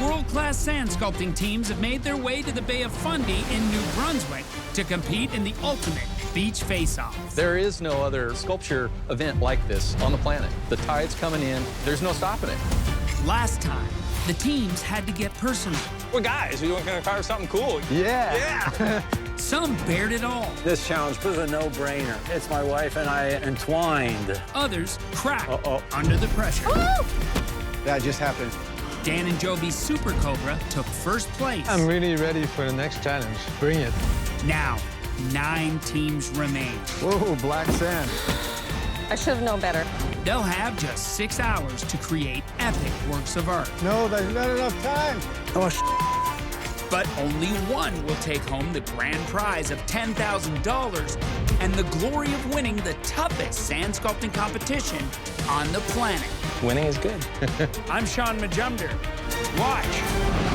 world-class sand sculpting teams have made their way to the Bay of Fundy in New Brunswick to compete in the ultimate beach face-off. There is no other sculpture event like this on the planet. The tide's coming in. There's no stopping it. Last time, the teams had to get personal. We're guys. We were going to carve something cool. Yeah. Some bared it all. This challenge was a no-brainer. It's my wife and I entwined. Others cracked under the pressure. That just happened. Dan and Joby's Super Cobra took first place. I'm really ready for the next challenge. Bring it. Now, 9 teams remain. Whoa, black sand. I should have known better. They'll have just 6 hours to create epic works of art. No, there's not enough time. But only one will take home the grand prize of $10,000 and the glory of winning the toughest sand sculpting competition on the planet. Winning is good. I'm Sean Majumder. Watch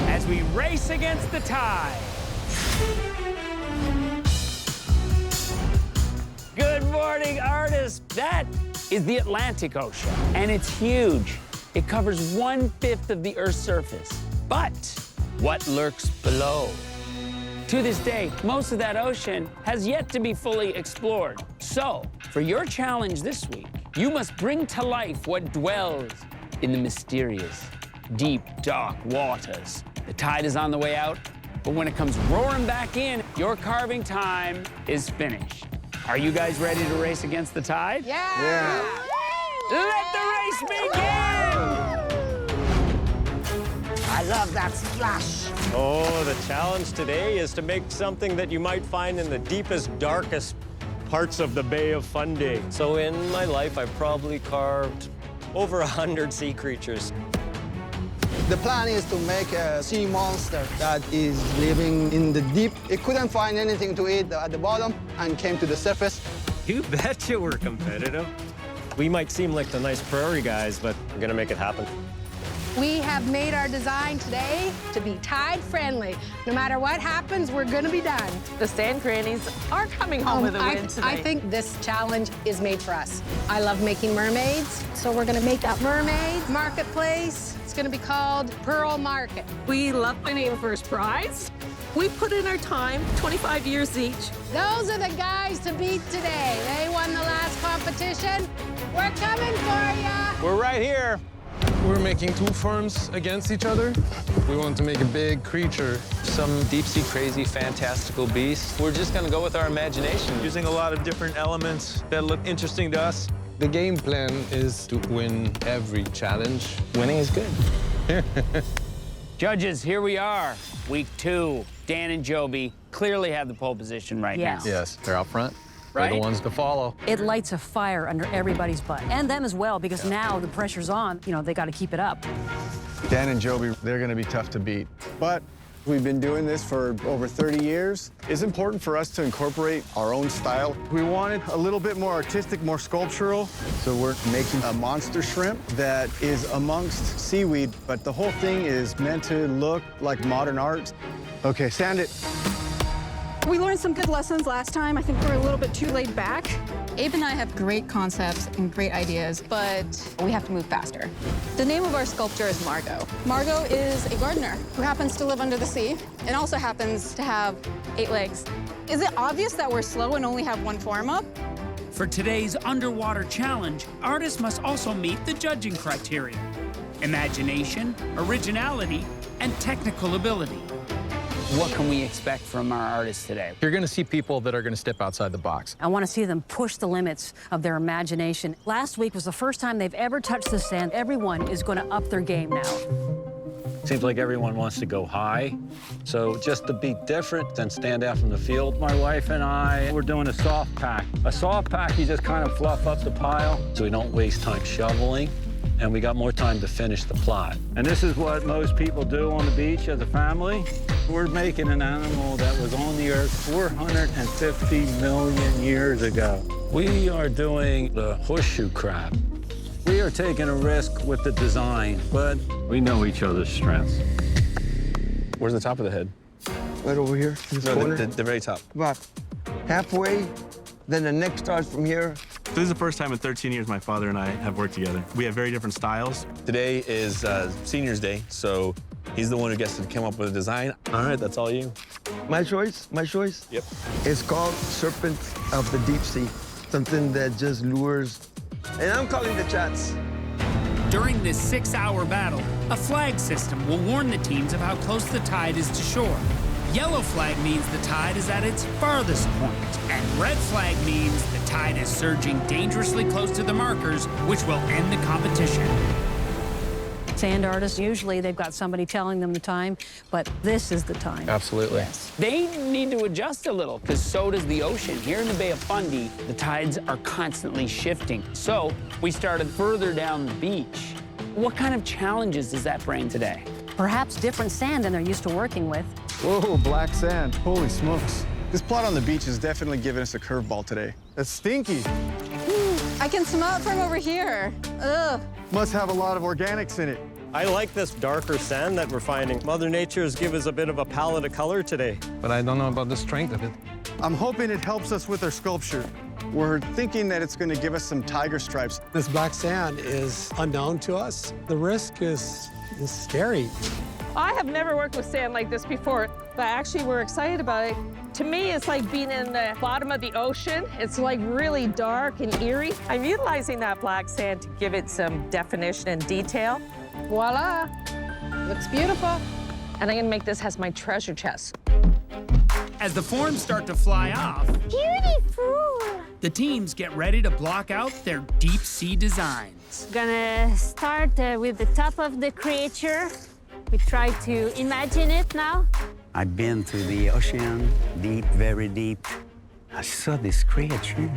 as we race against the tide. Good morning, artists. That is the Atlantic Ocean, and it's huge. It covers 1/5 of the Earth's surface. But what lurks below? To this day, most of that ocean has yet to be fully explored. So, for your challenge this week, you must bring to life what dwells in the mysterious, deep, dark waters. The tide is on the way out, but when it comes roaring back in, your carving time is finished. Are you guys ready to race against the tide? Yeah. Let the race begin! I love that splash. Oh, the challenge today is to make something that you might find in the deepest, darkest parts of the Bay of Fundy. So in my life, I've probably carved over 100 sea creatures. The plan is to make a sea monster that is living in the deep. It couldn't find anything to eat at the bottom and came to the surface. You betcha we're competitive. We might seem like the nice prairie guys, but we're gonna make it happen. We have made our design today to be tide-friendly. No matter what happens, we're gonna be done. The sand grannies are coming home with a win today. I think this challenge is made for us. I love making mermaids, so we're gonna make a mermaid marketplace. It's gonna be called Pearl Market. We love winning first prize. We put in our time, 25 years each. Those are the guys to beat today. They won the last competition. We're coming for ya. We're right here. We're making 2 forms against each other. We want to make a big creature. Some deep-sea crazy fantastical beast. We're just going to go with our imagination. Using a lot of different elements that look interesting to us. The game plan is to win every challenge. Winning is good. Judges, here we are. Week 2. Dan and Joby clearly have the pole position right now. Yes, they're out front. Right? They're the ones to follow. It lights a fire under everybody's butt, and them as well, because now the pressure's on. You know, they got to keep it up. Dan and Joby, they're going to be tough to beat. But we've been doing this for over 30 years. It's important for us to incorporate our own style. We wanted a little bit more artistic, more sculptural. So we're making a monster shrimp that is amongst seaweed, but the whole thing is meant to look like modern art. Okay, sand it. We learned some good lessons last time. I think we're a little bit too laid back. Abe and I have great concepts and great ideas, but we have to move faster. The name of our sculpture is Margot. Margot is a gardener who happens to live under the sea and also happens to have 8 legs. Is it obvious that we're slow and only have 1 form up? For today's underwater challenge, artists must also meet the judging criteria: imagination, originality, and technical ability. What can we expect from our artists today? You're going to see people that are going to step outside the box. I want to see them push the limits of their imagination. Last week was the first time they've ever touched the sand. Everyone is going to up their game now. Seems like everyone wants to go high. So just to be different than stand out from the field, my wife and I, we're doing a soft pack. A soft pack, you just kind of fluff up the pile so we don't waste time shoveling, and we got more time to finish the plot. And this is what most people do on the beach as a family. We're making an animal that was on the earth 450 million years ago. We are doing the horseshoe crab. We are taking a risk with the design, but we know each other's strengths. Where's the top of the head? Right over here, in this corner. The very top. About halfway, then the neck starts from here. This is the first time in 13 years my father and I have worked together. We have very different styles. Today is Seniors Day, so He's the one who gets to come up with a design. All right, that's all you. My choice? Yep. It's called Serpent of the Deep Sea. Something that just lures. And I'm calling the shots. During this 6-hour battle, a flag system will warn the teams of how close the tide is to shore. Yellow flag means the tide is at its farthest point, and red flag means the tide is surging dangerously close to the markers, which will end the competition. Sand artists, usually they've got somebody telling them the time, but this is the time. Absolutely. Yes. They need to adjust a little, because so does the ocean. Here in the Bay of Fundy, the tides are constantly shifting. So we started further down the beach. What kind of challenges does that bring today? Perhaps different sand than they're used to working with. Whoa, black sand. Holy smokes. This plot on the beach is definitely giving us a curveball today. It's stinky. I can smell it from over here. Ugh. Must have a lot of organics in it. I like this darker sand that we're finding. Mother Nature's give us a bit of a palette of color today. But I don't know about the strength of it. I'm hoping it helps us with our sculpture. We're thinking that it's going to give us some tiger stripes. This black sand is unknown to us. The risk is scary. I have never worked with sand like this before, but actually we're excited about it. To me, it's like being in the bottom of the ocean. It's like really dark and eerie. I'm utilizing that black sand to give it some definition and detail. Voila. Looks beautiful. And I'm gonna make this as my treasure chest. As the forms start to fly off, Beautiful. the teams get ready to block out their deep sea designs. Gonna start with the top of the creature. We try to imagine it now. I've been to the ocean, deep, very deep. I saw this creature,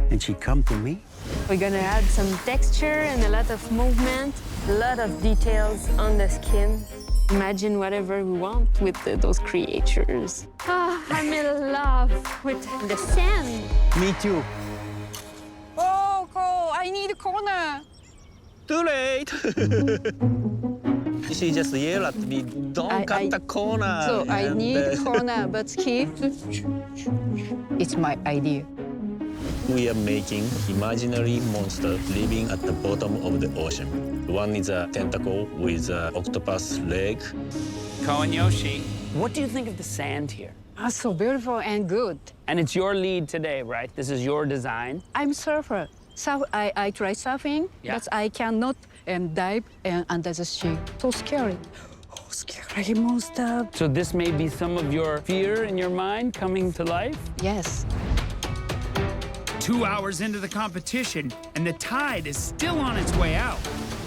and she come to me. We're gonna add some texture and a lot of movement, a lot of details on the skin. Imagine whatever we want with those creatures. I'm in love with the sand. Me too. Oh, Cole, I need a corner. Too late. She just yelled at me, don't cut the corner. So I need a corner, but Keith, it's my idea. We are making imaginary monster living at the bottom of the ocean. One is a tentacle with an octopus leg. Ko and Yoshi, what do you think of the sand here? So beautiful and good. And it's your lead today, right? This is your design. I'm surfer. So I try surfing, but I cannot dive under the sea. So scary. Oh, scary monster. So this may be some of your fear in your mind coming to life? Yes. 2 hours into the competition, and the tide is still on its way out.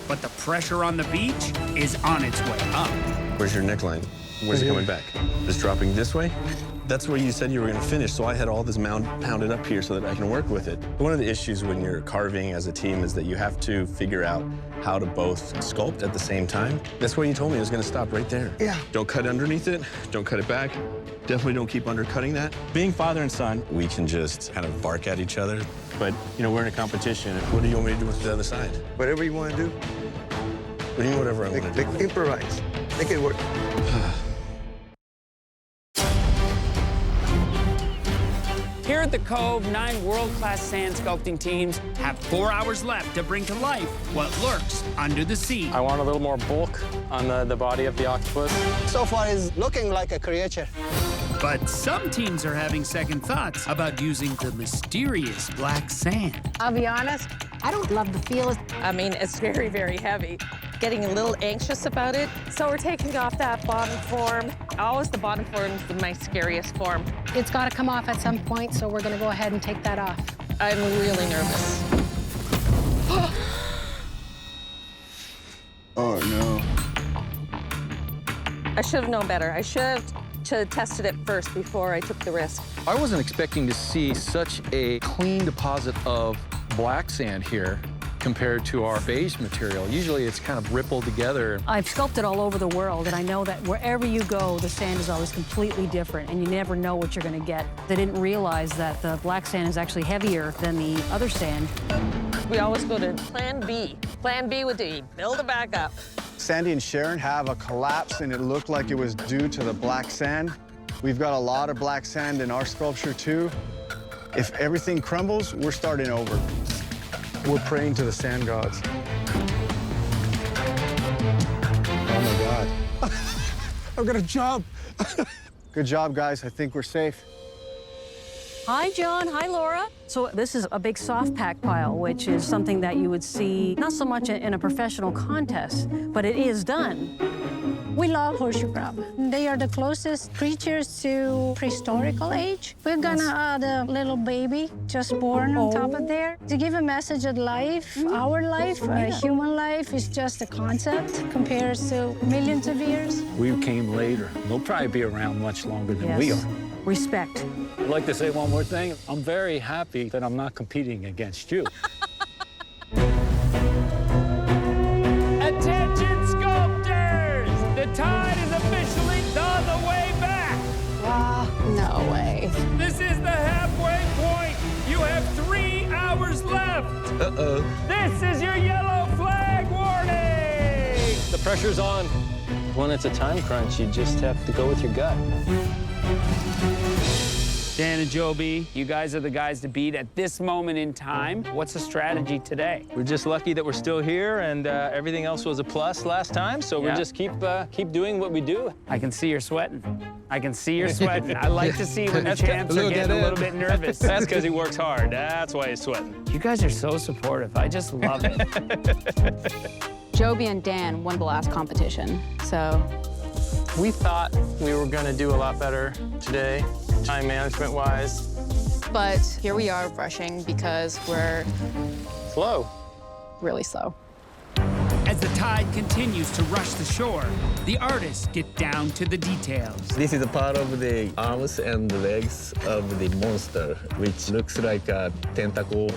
But the pressure on the beach is on its way up. Where's your neckline? Where's it coming back? It's dropping this way? That's where you said you were going to finish, so I had all this mound pounded up here so that I can work with it. One of the issues when you're carving as a team is that you have to figure out how to both sculpt at the same time. That's what you told me. It was going to stop right there. Yeah. Don't cut underneath it. Don't cut it back. Definitely don't keep undercutting that. Being father and son, we can just kind of bark at each other. But, you know, we're in a competition. What do you want me to do with the other side? Whatever you want to do. What do you mean, whatever I want to do? Improvise. Make it work. Here at the Cove, 9 world-class sand sculpting teams have 4 hours left to bring to life what lurks under the sea. I want a little more bulk on the body of the octopus. So far, it's looking like a creature. But some teams are having second thoughts about using the mysterious black sand. I'll be honest, I don't love the feel. I mean, it's very, very heavy. Getting a little anxious about it. So we're taking off that bottom form. Always the bottom form is my scariest form. It's got to come off at some point, so we're going to go ahead and take that off. I'm really nervous. Oh, no. I should have known better. I should have tested it first before I took the risk. I wasn't expecting to see such a clean deposit of black sand here compared to our beige material. Usually it's kind of rippled together. I've sculpted all over the world, and I know that wherever you go, the sand is always completely different, and you never know what you're going to get. They didn't realize that the black sand is actually heavier than the other sand. We always go to plan B. Plan B would be build it back up. Sandy and Sharon have a collapse, and it looked like it was due to the black sand. We've got a lot of black sand in our sculpture, too. If everything crumbles, we're starting over. We're praying to the sand gods. Oh, my God. I'm gonna jump. Good job, guys. I think we're safe. Hi, John. Hi, Laura. So this is a big soft pack pile, which is something that you would see not so much in a professional contest, but it is done. We love horseshoe crab. They are the closest creatures to prehistorical age. We're gonna add a little baby just born on top of there to give a message of life. Our life, human life, is just a concept compared to millions of years. We came later. They'll probably be around much longer than we are. Respect. I'd like to say one more thing. I'm very happy that I'm not competing against you. Attention, sculptors! The tide is officially on the way back. No way. This is the halfway point. You have 3 hours left. Uh-oh. This is your yellow flag warning. The pressure's on. When it's a time crunch, you just have to go with your gut. Dan and Joby, you guys are the guys to beat at this moment in time. What's the strategy today? We're just lucky that we're still here, and everything else was a plus last time, so we just keep doing what we do. I can see you're sweating. I can see you're sweating. I like to see when the champs are getting a little bit nervous. That's because he works hard. That's why he's sweating. You guys are so supportive. I just love it. Joby and Dan won the last competition, so. We thought we were gonna do a lot better today, time management-wise. But here we are rushing because we're Slow. really slow. As the tide continues to rush the shore, the artists get down to the details. This is a part of the arms and the legs of the monster, which looks like a tentacle.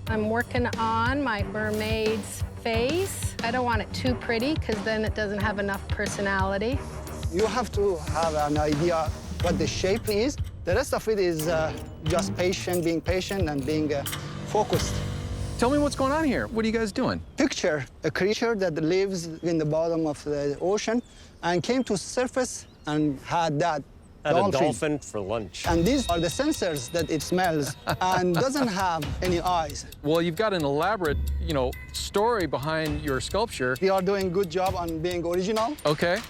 I'm working on my mermaid's face. I don't want it too pretty because then it doesn't have enough personality. You have to have an idea what the shape is. The rest of it is just being patient and being focused. Tell me what's going on here. What are you guys doing? Picture a creature that lives in the bottom of the ocean and came to surface and had that dolphin. A dolphin for lunch. And these are the sensors that it smells and doesn't have any eyes. Well, you've got an elaborate, story behind your sculpture. We are doing a good job on being original. Okay.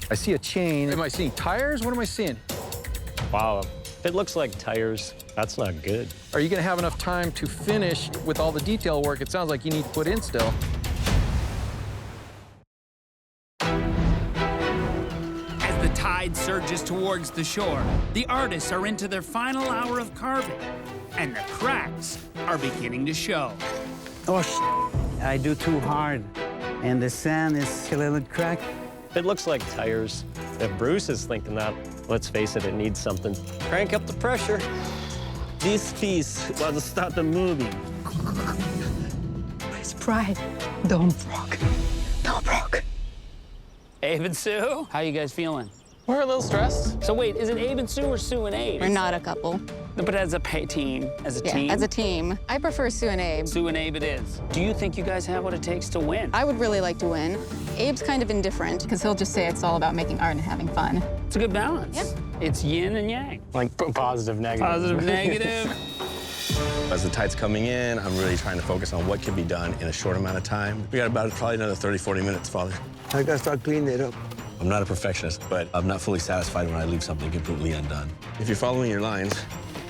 I see a chain. Am I seeing tires? What am I seeing? Wow. If it looks like tires, that's not good. Are you going to have enough time to finish with all the detail work it sounds like you need to put in still? As the tide surges towards the shore, the artists are into their final hour of carving, and the cracks are beginning to show. Oh, I do too hard, and the sand is a little cracked. It looks like tires. If Bruce is thinking that, let's face it, it needs something. Crank up the pressure. This piece was started moving. It's pride. Don't broke. Don't broke. Abe and Sue, how you guys feeling? We're a little stressed. So wait, is it Abe and Sue or Sue and Abe? We're not a couple. But as a team, Yeah, as a team. I prefer Sue and Abe. Sue and Abe it is. Do you think you guys have what it takes to win? I would really like to win. Abe's kind of indifferent because he'll just say it's all about making art and having fun. It's a good balance. Yep. It's yin and yang. Like positive, negative. Positive, negative. As the tide's coming in, I'm really trying to focus on what can be done in a short amount of time. We got about probably another 30, 40 minutes, Father. I gotta start cleaning it up. I'm not a perfectionist, but I'm not fully satisfied when I leave something completely undone. If you're following your lines,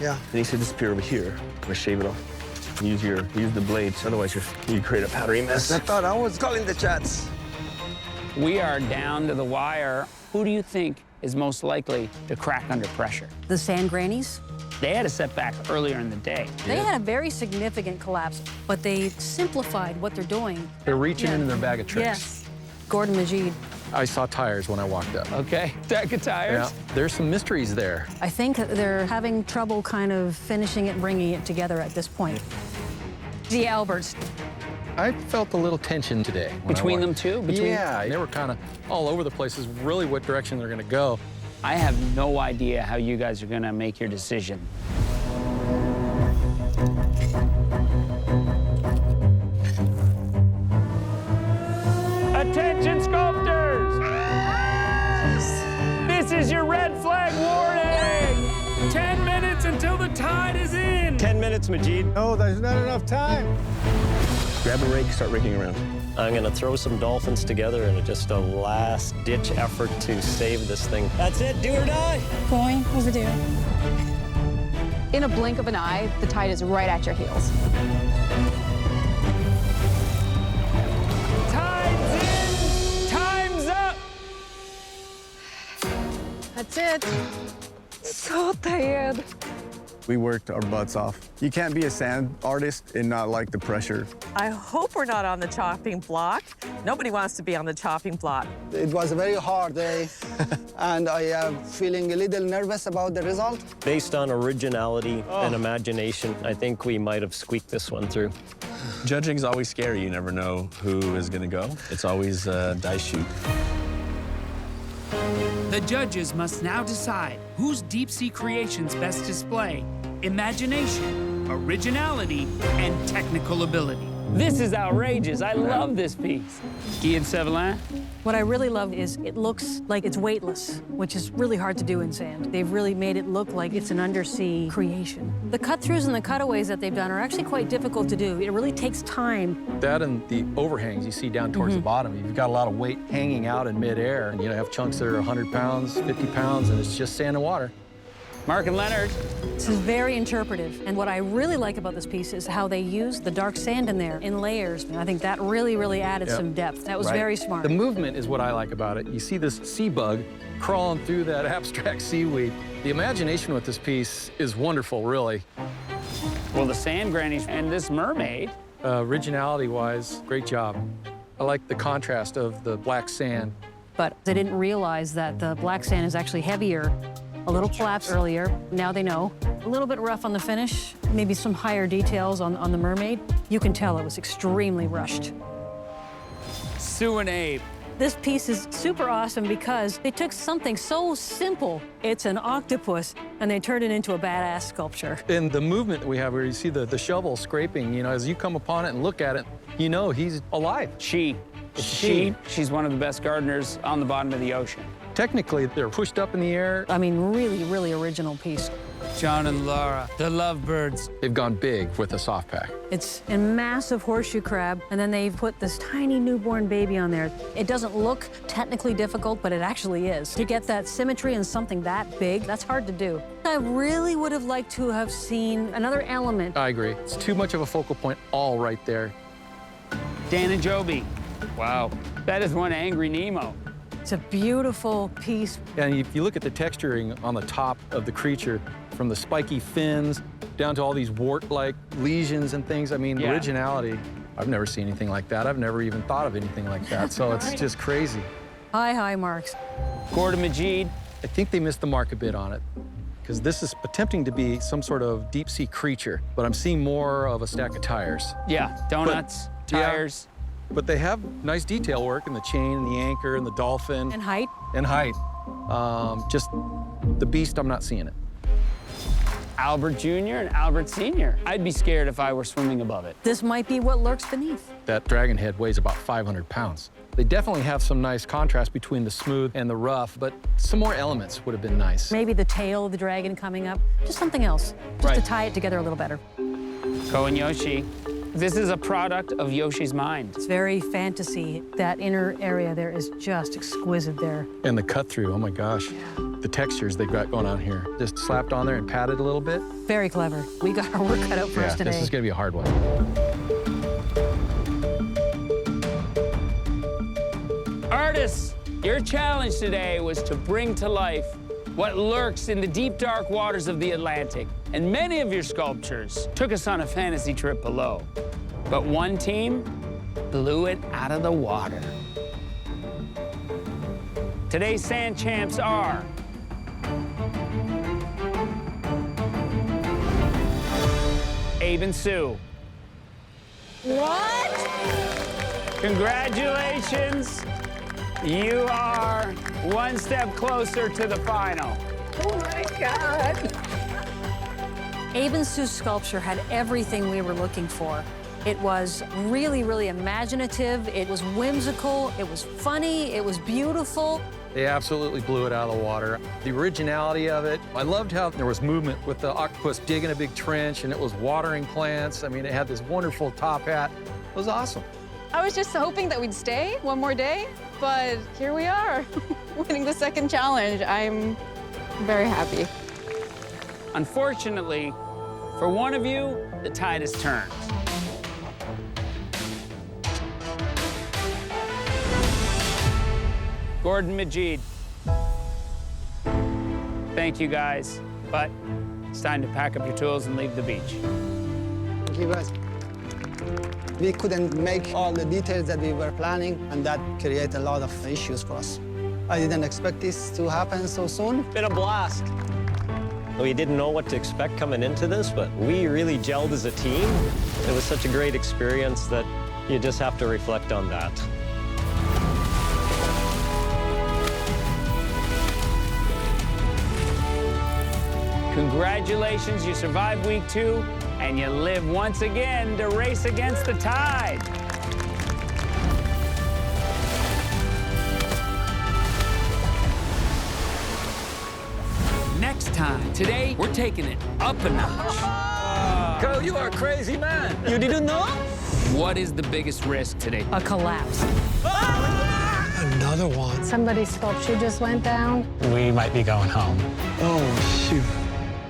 yeah, it needs to disappear over here. I'm gonna shave it off. Use the blades, otherwise you create a powdery mess. I thought I was calling the shots. We are down to the wire. Who do you think is most likely to crack under pressure? The sand grannies. They had a setback earlier in the day. They had a very significant collapse, but they simplified what they're doing. They're reaching into their bag of tricks. Yes. Gordon Majid. I saw tires when I walked up. Okay, deck of tires. Yeah, there's some mysteries there. I think they're having trouble kind of finishing it and bringing it together at this point. The Alberts. I felt a little tension today. Between them two? Yeah, they were kind of all over the place as really what direction they're going to go. I have no idea how you guys are going to make your decision. Attention, sculptors! This is your red flag warning! 10 minutes until the tide is in! 10 minutes, Majid. No, there's not enough time. Grab a rake, start raking around. I'm gonna throw some dolphins together in just a last-ditch effort to save this thing. That's it, do or die. Going over there. In a blink of an eye, the tide is right at your heels. Time's in! Time's up! That's it. So tired. We worked our butts off. You can't be a sand artist and not like the pressure. I hope we're not on the chopping block. Nobody wants to be on the chopping block. It was a very hard day, and I am feeling a little nervous about the result. Based on originality and imagination, I think we might have squeaked this one through. Judging's always scary. You never know who is going to go. It's always a dice shoot. The judges must now decide whose deep-sea creations best display imagination, originality, and technical ability. This is outrageous. I love this piece. Guy and Sevelin? What I really love is it looks like it's weightless, which is really hard to do in sand. They've really made it look like it's an undersea creation. The cut-throughs and the cutaways that they've done are actually quite difficult to do. It really takes time. That and the overhangs you see down towards the bottom, you've got a lot of weight hanging out in midair, and you have chunks that are 100 pounds, 50 pounds, and it's just sand and water. Mark and Leonard. This is very interpretive, and what I really like about this piece is how they use the dark sand in there in layers. And I think that really added some depth. That was very smart. The movement is what I like about it. You see this sea bug crawling through that abstract seaweed. The imagination with this piece is wonderful, really. Well, the sand grannies and this mermaid. Originality-wise, great job. I like the contrast of the black sand. But they didn't realize that the black sand is actually heavier. A little collapse earlier, now they know. A little bit rough on the finish, maybe some higher details on the mermaid. You can tell it was extremely rushed. Sue and Abe. This piece is super awesome because they took something so simple, it's an octopus, and they turned it into a badass sculpture. And the movement that we have where you see the shovel scraping, you know, as you come upon it and look at it, you know he's alive. She's one of the best gardeners on the bottom of the ocean. Technically, they're pushed up in the air. I mean, really original piece. John and Laura, the lovebirds. They've gone big with the soft pack. It's a massive horseshoe crab, and then they've put this tiny newborn baby on there. It doesn't look technically difficult, but it actually is. To get that symmetry in something that big, that's hard to do. I really would have liked to have seen another element. I agree. It's too much of a focal point all right there. Dan and Joby. Wow, that is one angry Nemo. It's a beautiful piece. And if you look at the texturing on the top of the creature, from the spiky fins down to all these wart-like lesions and things, I mean, originality. I've never seen anything like that. I've never even thought of anything like that, so it's just crazy. High marks. Gordon Majid. I think they missed the mark a bit on it, because this is attempting to be some sort of deep-sea creature, but I'm seeing more of a stack of tires. Yeah, donuts, tires. But they have nice detail work in the chain and the anchor and the dolphin. And height. And height. Just the beast, I'm not seeing it. Albert Jr. and Albert Sr. I'd be scared if I were swimming above it. This might be what lurks beneath. That dragon head weighs about 500 pounds. They definitely have some nice contrast between the smooth and the rough, but some more elements would have been nice. Maybe the tail of the dragon coming up, just something else, just to tie it together a little better. Ko and Yoshi. This is a product of Yoshi's mind. It's very fantasy. That inner area there is just exquisite there. And the cut through, oh my gosh. The textures they've got going on here. Just slapped on there and patted a little bit. Very clever. We got our work cut out for us today. This is gonna be a hard one. Artists, your challenge today was to bring to life what lurks in the deep, dark waters of the Atlantic. And many of your sculptures took us on a fantasy trip below. But one team blew it out of the water. Today's sand champs are Abe and Sue. What? Congratulations. You are one step closer to the final. Oh my God. Abe and Sue's sculpture had everything we were looking for. It was really imaginative, it was whimsical, it was funny, it was beautiful. They absolutely blew it out of the water. The originality of it, I loved how there was movement with the octopus digging a big trench and it was watering plants. I mean, it had this wonderful top hat. It was awesome. I was just hoping that we'd stay one more day, but here we are, winning the second challenge. I'm very happy. Unfortunately, for one of you, the tide has turned. Gordon Majid. Thank you, guys, but it's time to pack up your tools and leave the beach. Thank you, guys. We couldn't make all the details that we were planning, and that created a lot of issues for us. I didn't expect this to happen so soon. Been a blast. We didn't know what to expect coming into this, but we really gelled as a team. It was such a great experience that you just have to reflect on that. Congratulations, you survived week 2, and you live once again to race against the tide. Next time, today, we're taking it up a notch. Go, you are a crazy man. You didn't know? What is the biggest risk today? A collapse. Another one. Somebody's sculpture just went down. We might be going home. Oh, shoot.